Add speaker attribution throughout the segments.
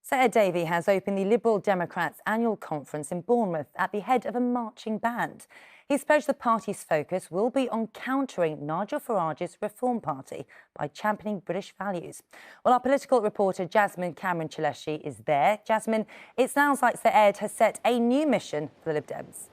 Speaker 1: Sir Ed Davey has opened the Liberal Democrats' annual conference in Bournemouth at the head of a marching band. He's pledged the party's focus will be on countering Nigel Farage's Reform Party by championing British values. Well, our political reporter Jasmine Cameron-Chileshi is there. Jasmine, it sounds like Sir Ed has set a new mission for the Lib Dems.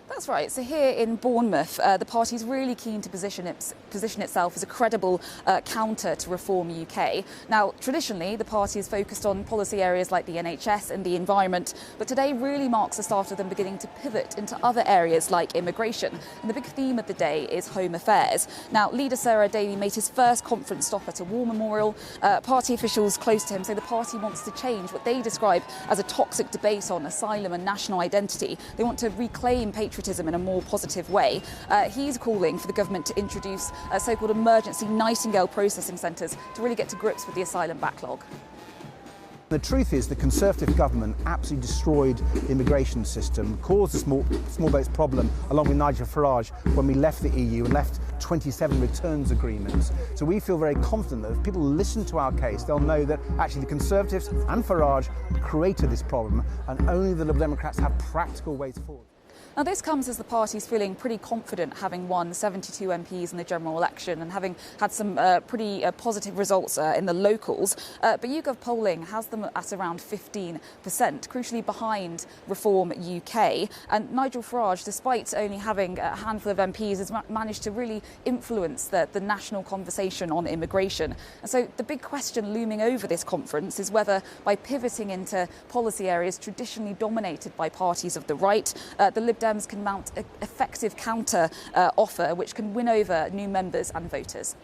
Speaker 2: That's right. So here in Bournemouth, the party is really keen to position itself as a credible counter to Reform UK. Now, traditionally, the party is focused on policy areas like the NHS and the environment, but today really marks the start of them beginning to pivot into other areas like immigration. And the big theme of the day is home affairs. Now, leader Sir Ed Davey made his first conference stop at a war memorial. Party officials close to him say the party wants to change what they describe as a toxic debate on asylum and national identity. They want to reclaim patriotism in a more positive way. He's calling for the government to introduce so-called emergency Nightingale processing centres to really get to grips with the asylum backlog.
Speaker 3: The truth is the Conservative government absolutely destroyed the immigration system, caused the small boats problem along with Nigel Farage when we left the EU and left 27 returns agreements. So we feel very confident that if people listen to our case, they'll know that actually the Conservatives and Farage created this problem and only the Liberal Democrats have practical ways forward.
Speaker 2: Now, this comes as the party's feeling pretty confident, having won 72 MPs in the general election and having had some pretty positive results in the locals. But YouGov polling has them at around 15%, crucially behind Reform UK. And Nigel Farage, despite only having a handful of MPs, has managed to really influence the national conversation on immigration. And so the big question looming over this conference is whether, by pivoting into policy areas traditionally dominated by parties of the right, the Lib Dems can mount an effective counter offer which can win over new members and voters.